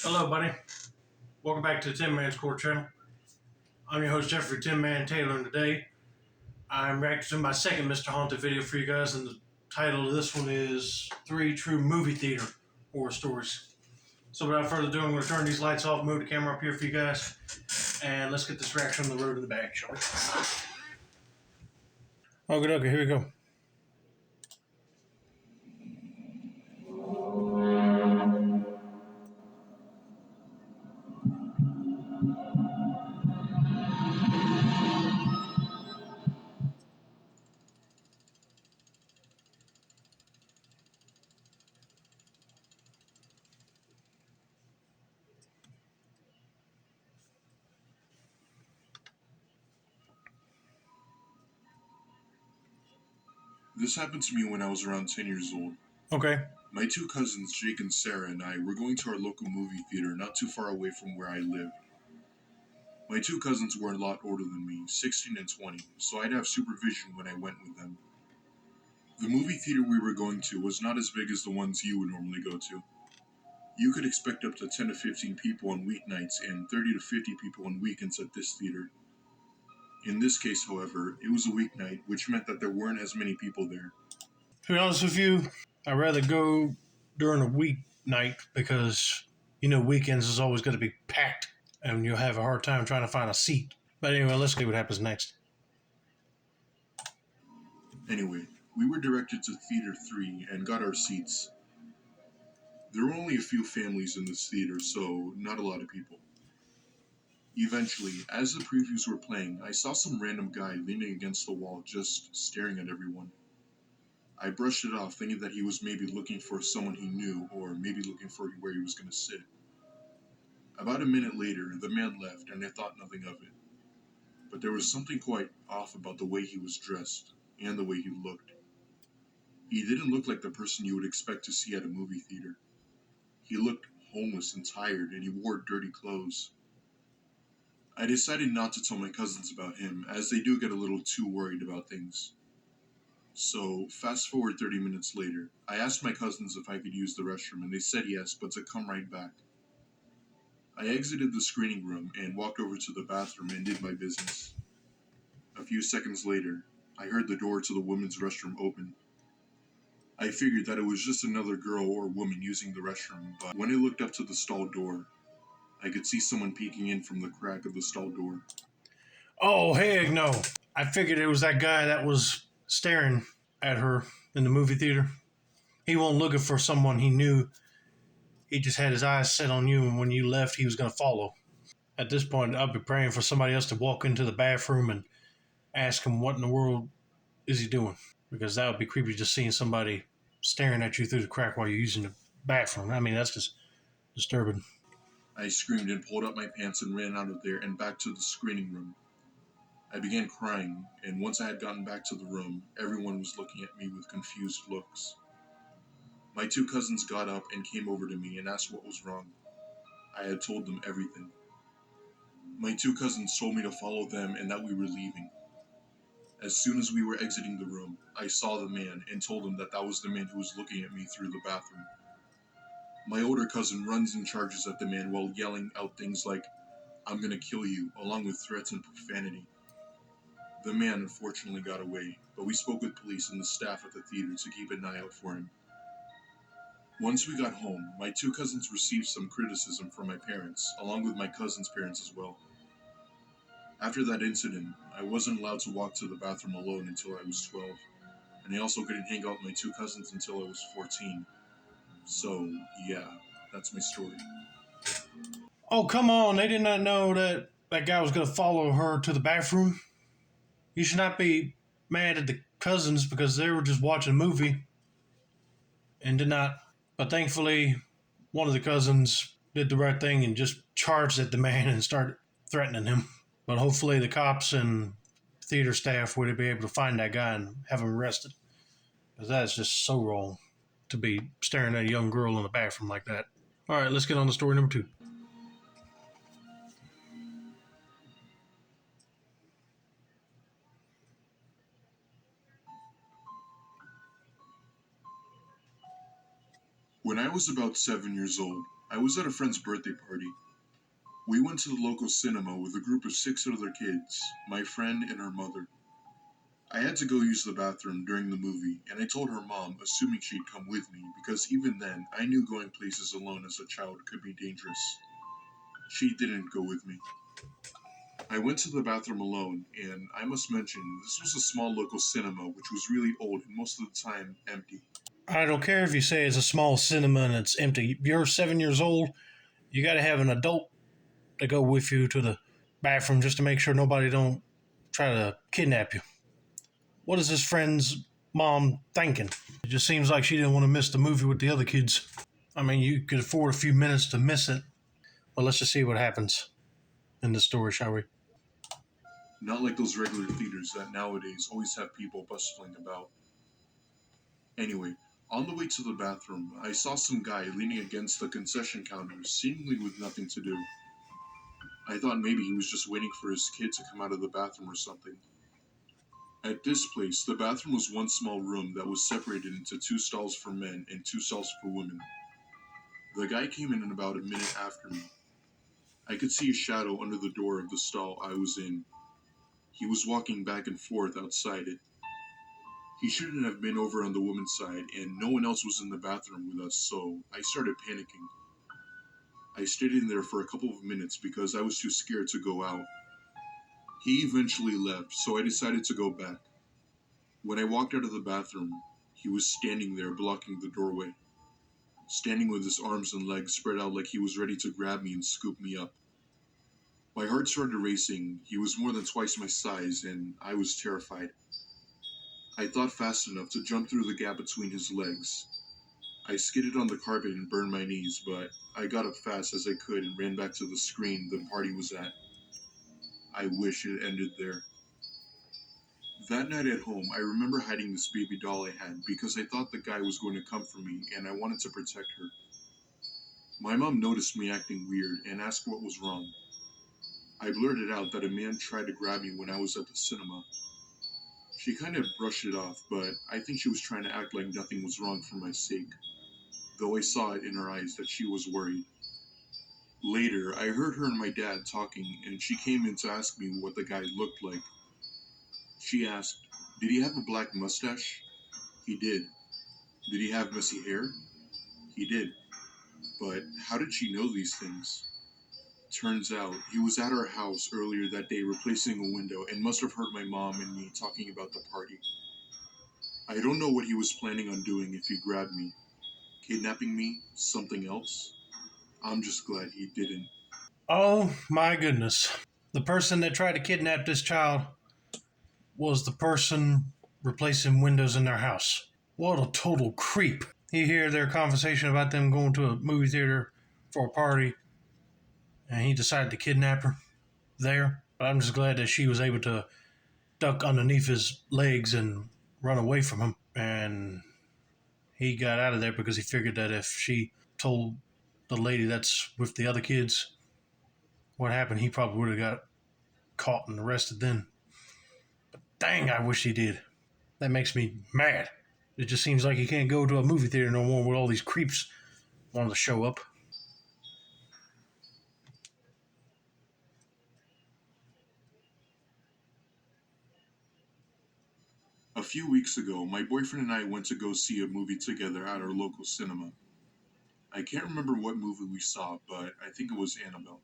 Hello, buddy. Welcome back to the Tin Man's Court channel. I'm your host, Jeffrey Tin Man Taylor, and today I'm reacting to my second Mr. Haunted video for you guys, and the title of this one is Three True Movie Theater Horror Stories. So without further ado, I'm going to turn these lights off, move the camera up here for you guys, and let's get this reaction on the road to the bag, shall we? Okay, here we go. This happened to me when I was around 10 years old. Okay. My two cousins, Jake and Sarah, and I were going to our local movie theater not too far away from where I lived. My two cousins were a lot older than me, 16 and 20, so I'd have supervision when I went with them. The movie theater we were going to was not as big as the ones you would normally go to. You could expect up to 10 to 15 people on weeknights and 30 to 50 people on weekends at this theater. In this case, however, it was a weeknight, which meant that there weren't as many people there. To be honest with you, I'd rather go during a weeknight because, weekends is always going to be packed and you'll have a hard time trying to find a seat. But anyway, let's see what happens next. Anyway, we were directed to Theater 3 and got our seats. There were only a few families in this theater, so not a lot of people. Eventually, as the previews were playing, I saw some random guy leaning against the wall just staring at everyone. I brushed it off, thinking that he was maybe looking for someone he knew, or maybe looking for where he was going to sit. About a minute later, the man left, and I thought nothing of it. But there was something quite off about the way he was dressed, and the way he looked. He didn't look like the person you would expect to see at a movie theater. He looked homeless and tired, and he wore dirty clothes. I decided not to tell my cousins about him, as they do get a little too worried about things. So, fast forward 30 minutes later, I asked my cousins if I could use the restroom, and they said yes, but to come right back. I exited the screening room and walked over to the bathroom and did my business. A few seconds later, I heard the door to the women's restroom open. I figured that it was just another girl or woman using the restroom, but when I looked up to the stall door, I could see someone peeking in from the crack of the stall door. Oh, heck no. I figured it was that guy that was staring at her in the movie theater. He wasn't looking for someone he knew. He just had his eyes set on you, and when you left, he was going to follow. At this point, I'd be praying for somebody else to walk into the bathroom and ask him what in the world is he doing, because that would be creepy, just seeing somebody staring at you through the crack while you're using the bathroom. I mean, that's just disturbing. I screamed and pulled up my pants and ran out of there and back to the screening room. I began crying, and once I had gotten back to the room, everyone was looking at me with confused looks. My two cousins got up and came over to me and asked what was wrong. I had told them everything. My two cousins told me to follow them and that we were leaving. As soon as we were exiting the room, I saw the man and told him that that was the man who was looking at me through the bathroom. My older cousin runs and charges at the man while yelling out things like, "I'm gonna kill you," along with threats and profanity. The man unfortunately got away, but we spoke with police and the staff at the theater to keep an eye out for him. Once we got home, my two cousins received some criticism from my parents, along with my cousin's parents as well. After that incident, I wasn't allowed to walk to the bathroom alone until I was 12, and I also couldn't hang out with my two cousins until I was 14. So, yeah, that's my story. Oh, come on. They did not know that that guy was going to follow her to the bathroom. You should not be mad at the cousins because they were just watching a movie and did not. But thankfully, one of the cousins did the right thing and just charged at the man and started threatening him. But hopefully, the cops and theater staff would be able to find that guy and have him arrested. Because that is just so wrong to be staring at a young girl in the bathroom like that. All right, let's get on to story number 2. When I was about 7 years old, I was at a friend's birthday party. We went to the local cinema with a group of 6 other kids, my friend and her mother. I had to go use the bathroom during the movie, and I told her mom, assuming she'd come with me, because even then, I knew going places alone as a child could be dangerous. She didn't go with me. I went to the bathroom alone, and I must mention, this was a small local cinema which was really old and most of the time empty. I don't care if you say it's a small cinema and it's empty. You're 7 years old. You got to have an adult to go with you to the bathroom just to make sure nobody don't try to kidnap you. What is this friend's mom thinking? It just seems like she didn't want to miss the movie with the other kids. I mean, you could afford a few minutes to miss it. But let's just see what happens in the story, shall we? Not like those regular theaters that nowadays always have people bustling about. Anyway, on the way to the bathroom, I saw some guy leaning against the concession counter, seemingly with nothing to do. I thought maybe he was just waiting for his kid to come out of the bathroom or something. At this place, the bathroom was one small room that was separated into 2 stalls for men and 2 stalls for women. The guy came in about a minute after me. I could see a shadow under the door of the stall I was in. He was walking back and forth outside it. He shouldn't have been over on the woman's side, and no one else was in the bathroom with us, so I started panicking. I stayed in there for a couple of minutes because I was too scared to go out. He eventually left, so I decided to go back. When I walked out of the bathroom, he was standing there blocking the doorway, standing with his arms and legs spread out like he was ready to grab me and scoop me up. My heart started racing. He was more than twice my size, and I was terrified. I thought fast enough to jump through the gap between his legs. I skidded on the carpet and burned my knees, but I got up fast as I could and ran back to the screen the party was at. I wish it ended there. That night at home, I remember hiding this baby doll I had because I thought the guy was going to come for me and I wanted to protect her. My mom noticed me acting weird and asked what was wrong. I blurted out that a man tried to grab me when I was at the cinema. She kind of brushed it off, but I think she was trying to act like nothing was wrong for my sake, though I saw it in her eyes that she was worried. Later, I heard her and my dad talking, and she came in to ask me what the guy looked like. She asked, "Did he have a black mustache?" He did. "Did he have messy hair?" He did. But how did she know these things? Turns out, he was at our house earlier that day replacing a window and must have heard my mom and me talking about the party. I don't know what he was planning on doing if he grabbed me. Kidnapping me? Something else? I'm just glad he didn't. Oh my goodness. The person that tried to kidnap this child was the person replacing windows in their house. What a total creep. You hear their conversation about them going to a movie theater for a party, and he decided to kidnap her there. But I'm just glad that she was able to duck underneath his legs and run away from him. And he got out of there because he figured that if she told the lady that's with the other kids what happened, he probably would have got caught and arrested then. But dang, I wish he did. That makes me mad. It just seems like you can't go to a movie theater no more with all these creeps wanting to show up. A few weeks ago, my boyfriend and I went to go see a movie together at our local cinema. I can't remember what movie we saw, but I think it was Annabelle.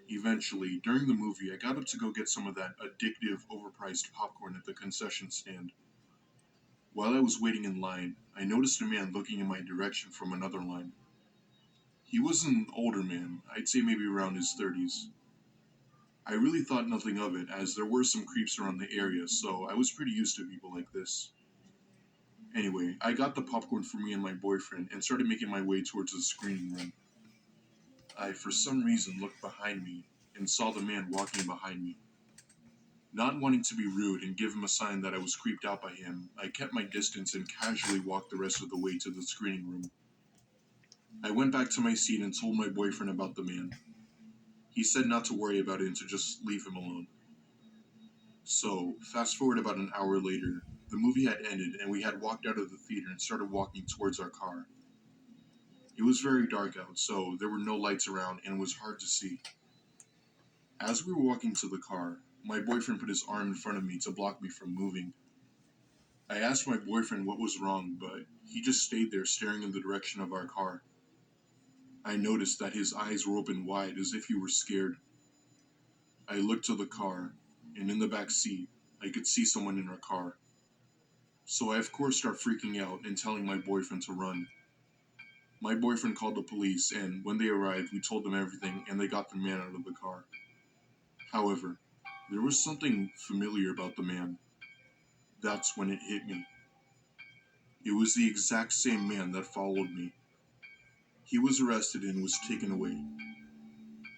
Eventually, during the movie, I got up to go get some of that addictive, overpriced popcorn at the concession stand. While I was waiting in line, I noticed a man looking in my direction from another line. He was an older man, I'd say maybe around his 30s. I really thought nothing of it, as there were some creeps around the area, so I was pretty used to people like this. Anyway, I got the popcorn for me and my boyfriend and started making my way towards the screening room. I, for some reason, looked behind me and saw the man walking behind me. Not wanting to be rude and give him a sign that I was creeped out by him, I kept my distance and casually walked the rest of the way to the screening room. I went back to my seat and told my boyfriend about the man. He said not to worry about it and to just leave him alone. So, fast forward about an hour later, the movie had ended and we had walked out of the theater and started walking towards our car. It was very dark out, so there were no lights around and it was hard to see. As we were walking to the car, my boyfriend put his arm in front of me to block me from moving. I asked my boyfriend what was wrong, but he just stayed there staring in the direction of our car. I noticed that his eyes were open wide as if he were scared. I looked to the car, and in the back seat, I could see someone in our car. So I of course start freaking out and telling my boyfriend to run. My boyfriend called the police, and when they arrived, we told them everything and they got the man out of the car. However, there was something familiar about the man. That's when it hit me. It was the exact same man that followed me. He was arrested and was taken away.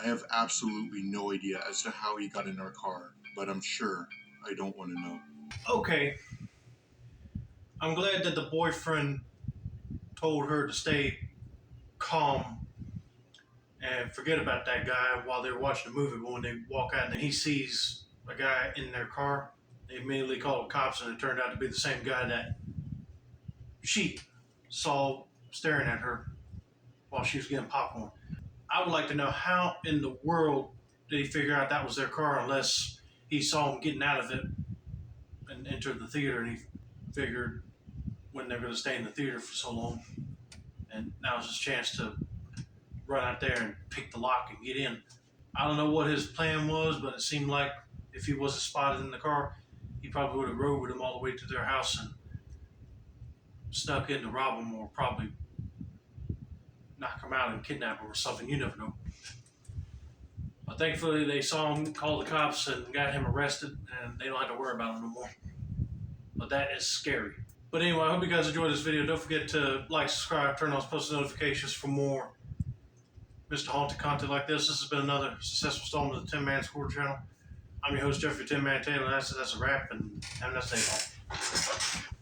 I have absolutely no idea as to how he got in our car, but I'm sure I don't want to know. Okay, I'm glad that the boyfriend told her to stay calm and forget about that guy while they were watching the movie. But when they walk out and he sees a guy in their car, they immediately called the cops, and it turned out to be the same guy that she saw staring at her while she was getting popcorn. I would like to know how in the world did he figure out that was their car unless he saw them getting out of it and entered the theater, and he figured when they're going to stay in the theater for so long, and now is his chance to run out there and pick the lock and get in. I don't know what his plan was, but it seemed like if he wasn't spotted in the car, he probably would have rode with him all the way to their house and snuck in to rob them, or probably knock him out and kidnap him or something. You never know. But thankfully, they saw him, called the cops, and got him arrested, and they don't have to worry about him no more. But that is scary. But anyway, I hope you guys enjoyed this video. Don't forget to like, subscribe, turn on post notifications for more Mr. Haunted content like this. This has been another successful installment of the Tin Man Score channel. I'm your host, Jeffrey Tin Man Taylor, and that's a wrap, and have a nice day, all.